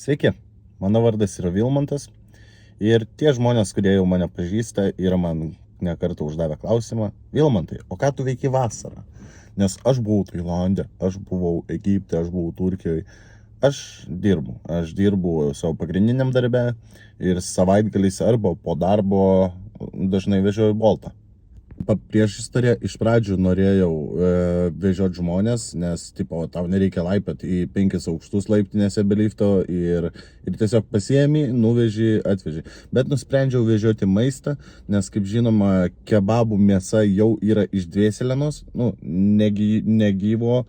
Sveiki, mano vardas yra Vilmantas ir tie žmonės, kurie jau mane pažįsta, yra man nekartą uždavę klausimą: Vilmantai, o ką tu veiki vasarą? Nes aš buvau Tailande, aš buvau Egipte, aš buvau Turkijoje. Aš dirbu savo pagrindiniam darbe ir savaitgaliais arba po darbo dažnai vežioju Boltą. Prieš istoriją iš pradžių norėjau vežioti žmonės, nes tau nereikia laipioti į 5 aukštus laiptinėse be lifto ir tiesiog pasiemi, nuveži, atveži. Bet nusprendžiau vežioti maistą, nes kaip žinoma, kebabų mėsa jau yra išdvėselinos, negyvo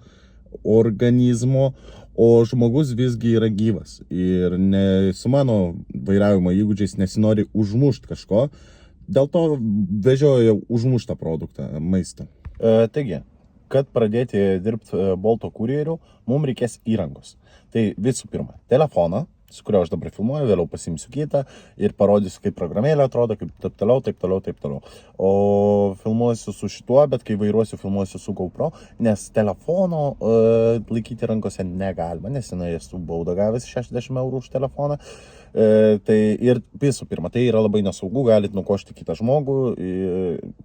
organizmo, o žmogus visgi yra gyvas. Ir su mano vairavimo įgūdžiais nesinori užmušti kažko. Dėl to vežioju užmuštą produktą, maistą. Taigi, kad pradėti dirbti Bolto kurjeriu, mums reikės įrangos. Tai visų pirma, telefoną, su kurio aš dabar filmuoju, vėliau pasimsiu kitą ir parodysiu, kaip programėlė atrodo, kaip taip toliau. O filmuosiu su šituo, bet kai vairuosiu, filmuosiu su GoPro, nes telefono laikyti rankose negalima, nes esu baudą gavęs 60 eurų už telefoną. Tai ir visų pirma, tai yra labai nesaugu, galit nukošti kitą žmogų,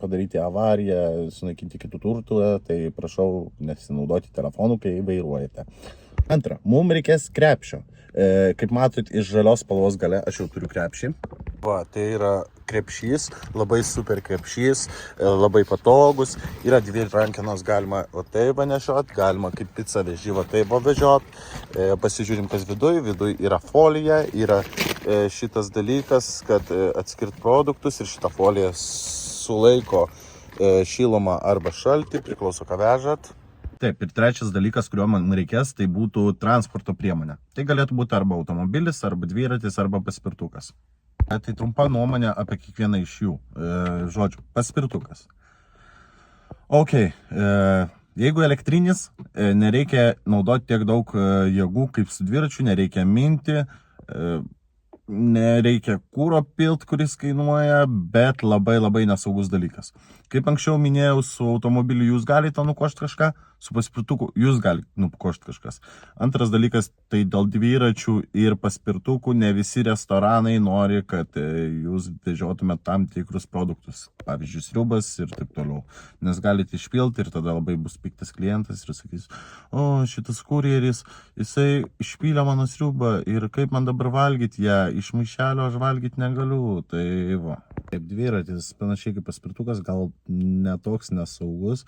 padaryti avariją, sunaikinti kitų turtų, tai prašau nesinaudoti telefonu, kai vairuojate. Antra, mums reikės krepšio. Kaip matot, iš žalios spalvos gale aš jau turiu krepšį. Tai yra krepšys, labai super krepšys, labai patogus. Yra 2 rankenos, galima taip nešiot, galima kaip pica vežyvą taip vežiot. Pasižiūrim, kas viduj yra folija, yra šitas dalykas, kad atskirt produktus ir šitą foliją sulaiko šilumą arba šaltį, priklauso ką vežat. Taip, ir trečias dalykas, kurio man reikės, tai būtų transporto priemonė. Tai galėtų būti arba automobilis, arba dviratis, arba paspirtukas. Tai trumpa nuomonė apie kiekvieną iš jų. Žodžiu, paspirtukas. Jeigu elektrinis, nereikia naudoti tiek daug jėgų kaip su dviračiu, nereikia minti, nereikia kuro pilt, kuris kainuoja, bet labai nesaugus dalykas. Kaip anksčiau minėjau, su automobiliu jūs galite nukošti kažką, su paspirtuku jūs galite nukošti kažkas. Antras dalykas, tai dėl dviračių ir paspirtukų ne visi restoranai nori, kad jūs vežiotumėte tam tikrus produktus, pavyzdžiui, sriubas ir taip toliau. Nes galite išpilti ir tada labai bus piktas klientas ir sakys: o, šitas kurjeris, jisai išpylė mano sriubą ir kaip man dabar valgyti ją, iš maišelio aš valgyti negaliu. Tai va. Taip, dviratis panašiai kaip paspirtukas, gal netoks nesaugus.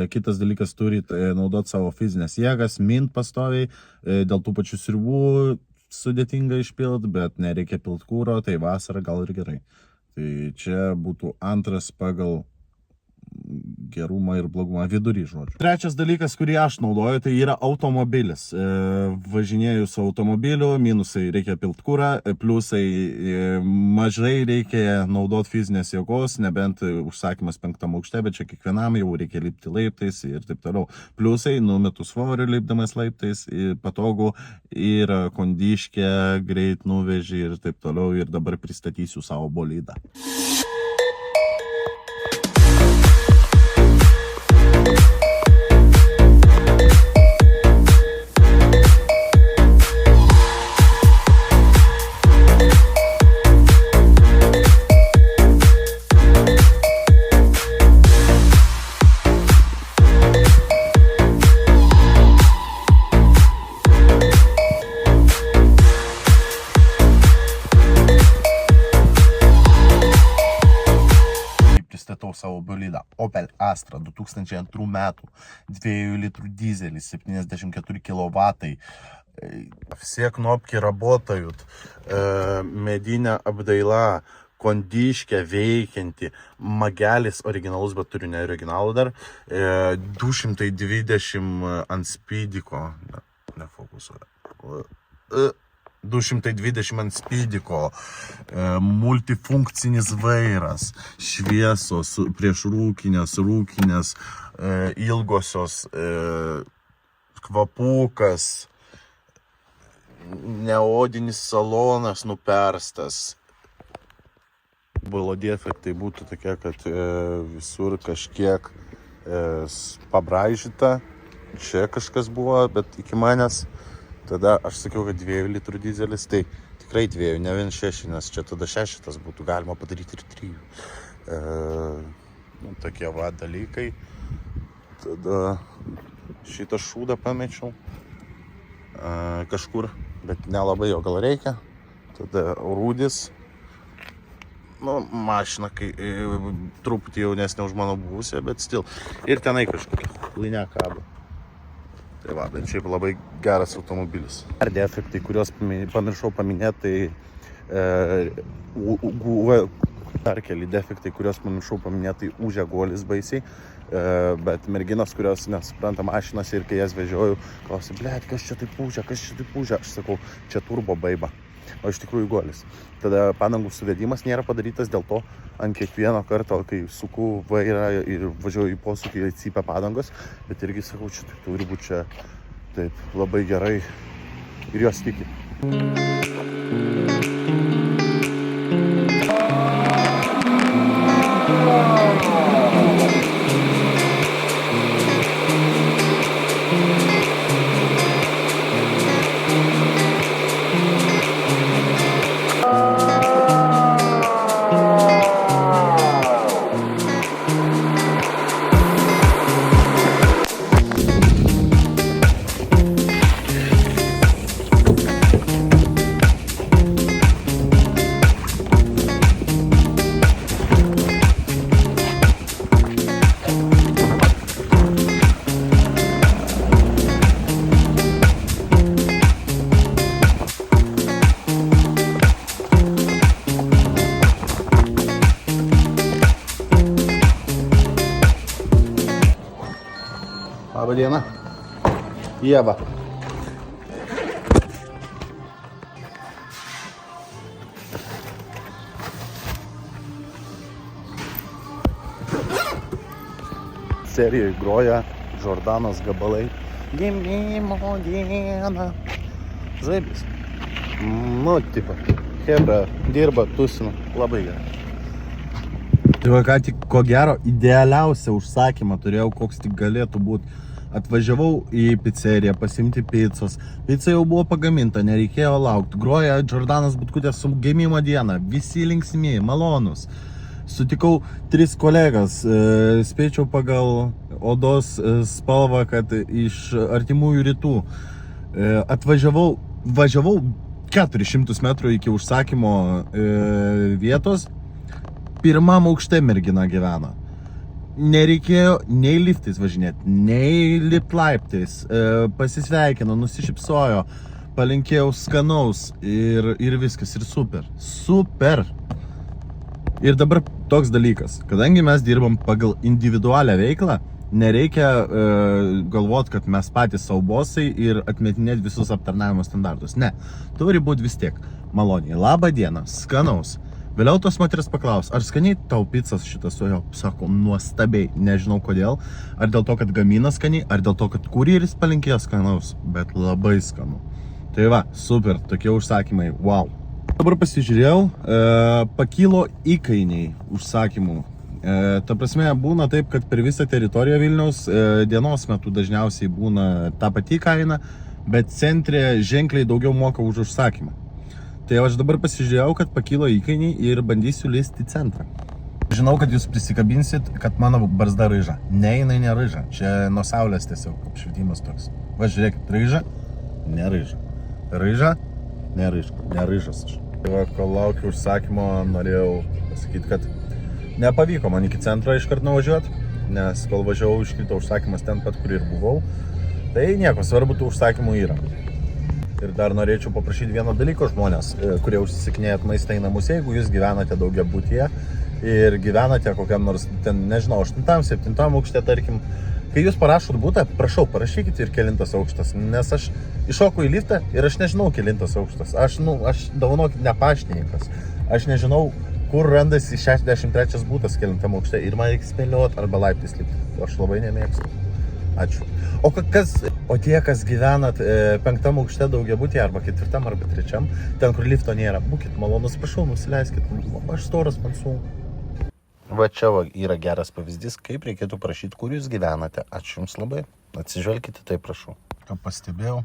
Kitas dalykas, turite naudoti savo fizinės jėgas, mint pastoviai, dėl tų pačių sriubų sudėtinga išpilti, bet nereikia pilt kuro, tai vasarą gal ir gerai. Tai čia būtų antras pagal gerumą ir blogumą vidury, žodžiu. Trečias dalykas, kurį aš naudoju, tai yra automobilis. Važinėju su automobiliu, minusai reikia pilt kurą, pliusai mažai reikia naudoti fizinės jėgos, nebent užsakymas 5 aukšte, bet čia kiekvienam jau reikia lipti laiptais ir taip toliau. Pliusai, numetu svorį lipdamas laiptais, patogu ir kondiškę greit nuveži ir taip toliau. Ir dabar pristatysiu savo bolidą. Pristatau savo bolidą Opel Astra 2002 metų, 2 litrų dizelis, 74 kW. Все кнопки работают, medinė apdaila, kondiškė veikianti, magelis originalus, bet turiu ne originalų dar, 220 ant spydiko, nefokusuoja. 220 ant spydiko, multifunkcinis vairas, šviesos, priešrūkinės, rūkinės, ilgosios, kvapukas, neodinis salonas nuperstas. Buvo defektai būtų tokie, kad visur kažkiek pabraižyta, čia kažkas buvo, bet iki manęs Tada aš sakiau, kad 2 litrų dizelis, tai tikrai 2, ne 1,6, nes čia tada 6 būtų galima padaryti ir 3. Tokie va dalykai. Tada šitą šūdą pamečiau kažkur, bet nelabai jo gal reikia. Tada rūdis. Mašina, kai truputį jaunesnė už mano buvusią, bet stil. Ir tenai kažkokia linė kabo. Tai va, bet šiaip labai geras automobilis. Dar defektai, kuriuos pamiršau paminėti, tai dar keli defektai, kuriuos pamiršau paminėti, tai ūžia guolis baisiai. Bet merginos, kurios nesupranta mašinas ir kai jas vežioju, klausia, blet, kas čia taip ūžia, Aš sakau, čia turbo baiba. O iš tikrųjų guolis. Tada padangų suvedimas nėra padarytas, dėl to ant kiekvieno karto, kai suku vairą ir važiuoju į posūkį, cypia padangos, bet irgi sakau, čia turi būti čia taip labai gerai ir jos tiki. Labą dieną. Ieva. Serijoje groja Jordanos gabalai. Gimimo diena. Žaibis. Tipo, hebra dirba, tusina. Labai gerai. Tai va, ką tik, ko gero, idealiausią užsakymą turėjau, koks tik galėtų būti. Atvažiavau į pizzeriją pasimti pizzos. Pizza jau buvo pagaminta, nereikėjo laukti. Groja Jordanas Butkutės su gimimo diena. Visi linksmi, malonus. Sutikau 3 kolegas. Spėčiau pagal odos spalvą, kad iš artimųjų rytų. Važiavau 400 metrų iki užsakymo vietos. Pirmam aukšte mergina gyvena. Nereikėjo nei liftais važinėti, nei lipt laiptais. Pasisveikino, nusišypsojo, palinkėjau skanaus ir viskas, ir super. Super! Ir dabar toks dalykas, kadangi mes dirbam pagal individualią veiklą, nereikia galvoti, kad mes patys savo bosai ir atmetinėti visus aptarnavimo standartus. Ne, turi būti vis tiek maloniai. Labą dieną, skanaus. Vėliau tos moteris paklaus, ar skaniai tau pizzas šitas, o jo, sako, nuostabiai, nežinau kodėl, ar dėl to, kad gamina skaniai, ar dėl to, kad kurjeris palinkėjo skanaus, bet labai skanu. Tai va, super, tokie užsakymai, wow. Dabar pasižiūrėjau, pakilo įkainiai užsakymų. Ta prasme, būna taip, kad per visą teritoriją Vilniaus dienos metu dažniausiai būna ta pati kaina, bet centre ženkliai daugiau moka už užsakymą. Tai aš dabar pasižiūrėjau, kad pakilo įkainiai ir bandysiu lįsti į centrą. Žinau, kad jūs prisikabinsit, kad mano barzda raiža. Ne, jinai neraiža. Čia nuo saulės tiesiog apšvietimas toks. Va, žiūrėkit, raiža, neraiža. Raiža, neraižas aš. Tai va, kol laukiu užsakymo, norėjau pasakyti, kad nepavyko man iki centro iškart nuvažiuoti, nes kol važiavau, iškrito užsakymas ten pat, kur ir buvau. Tai nieko, svarbu tų užsakymų yra. Ir dar norėčiau paprašyti vieno dalyko žmonės, kurie užsisakinėjat maistą į namus, jeigu jūs gyvenate daugiabutyje ir gyvenate kokiam nors, ten, nežinau, 8-7 aukšte, tarkim, kai jūs parašot butą, prašau, parašykite ir kelintas aukštas, nes aš iššoku į liftą ir aš nežinau kelintas aukštas, aš dovanokit ne paštininkas, aš nežinau, kur randasi 63 būtas kelintam aukšte ir man reikia spėlioti arba laiptais lipti, aš labai nemėgstu. Ačiū. O tie, kas gyvenat 5 aukšte daugiabutyje arba 4 arba 3, ten, kur lifto nėra, būkit malonus, prašau, nusileiskit, aš storas, man sunku. Va čia yra geras pavyzdys, kaip reikėtų prašyti, kur jūs gyvenate. Ačiū jums labai. Atsižvelkite, tai prašau. Ką pastebėjau,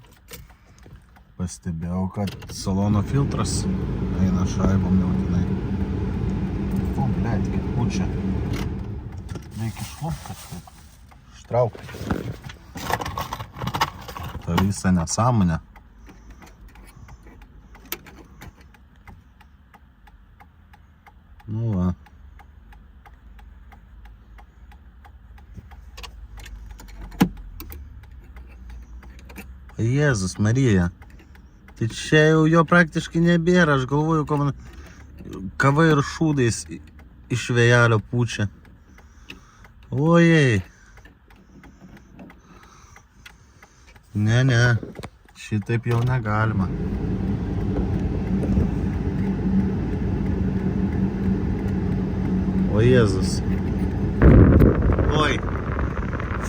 Pastebėjau, kad salono filtras eina šaibom jautinai. O, blėt, kaip pučia. Reikia išlupt kažkaip. Ištraukti. Ta visa nesąmonė. Nu va. Jėzus Marija. Tai čia jau jo praktiškai nebėra. Aš galvoju, kava ir šūdais iš vėjelio pučia. Ojei. Ne. Šitaip jau negalima. O Jėzus. Oi.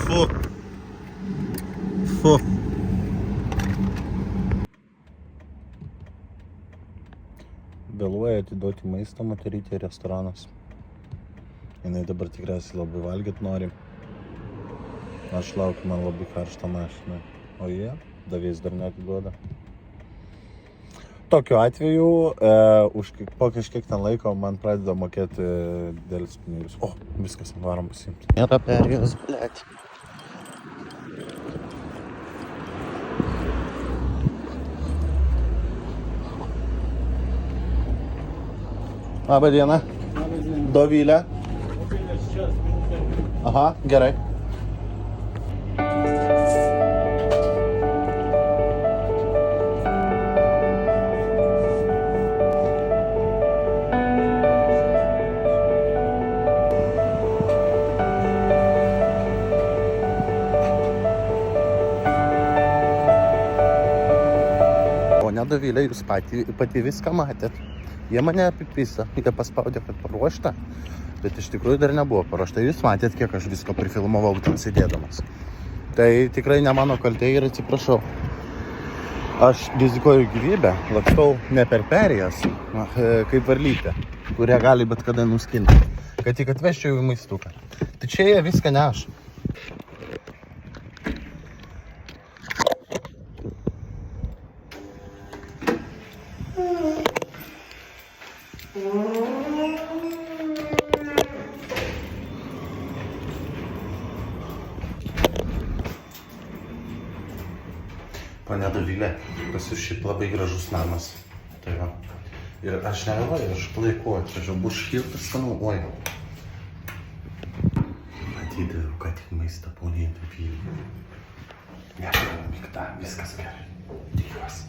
Fu. Vėluoja atiduoti maistą moterytė restoranas. Jinai dabar tikriausiai labai valgyt nori. Aš laukiu, man labai karštą mašiną. O jie davės dar neatiduoda. Tokiu atveju po kažkiek ten laiko man pradeda mokėti dėlis pinigus. O, viskas, varom pasiimti. Nėra perėjos, blėt. Labą dieną. Dovilė. Aha, gerai. Ponia Dovilė, jūs pati viską matėt. Jie mane apipisa, jie paspaudė, kad paruošta, bet iš tikrųjų dar nebuvo paruošta. Jūs matėt, kiek aš visko prifilmavau ten sėdėdamas. Tai tikrai ne mano kaltė ir atsiprašau. Aš rizikuoju gyvybę, lakstau ne per perėjas, kaip varlytė, kurią gali bet kada nuskinti, kad tik atvežčiau į maistuką. Tai čia jie viską neša. Ponia Dovilė, pas jūs šiaip labai gražus namas. Tai va. Ir aš negalvoju, aš palaikau, atvežiau, bus šiltas skanu, oi. Atidaviau, ką tik maistą poniai Dovilė. Nešau, viskas gerai. Tikiuosi.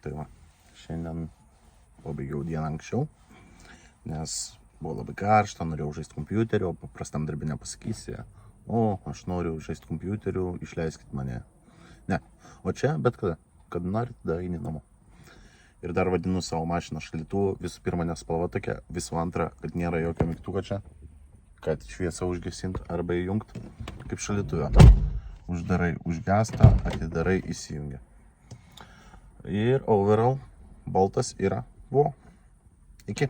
Tai va, šiandien pabaigiau dieną anksčiau, nes buvo labai karšta, norėjau žaisti kompiuteriu, o paprastam darbį nepasakysi. O, aš noriu žaisti kompiuteriu, išleiskit mane. Ne, o čia bet kada norit, tada eini namo. Ir dar vadinu savo mašiną šaldytuvu, visų pirma nespalva tokia, visų antra, kad nėra jokio mygtuko čia, kad šviesą užgesint arba įjungt, kaip šaldytuve. Uždarai užgestą, atidarai įsijungia. Ir overall baltas yra. Iki.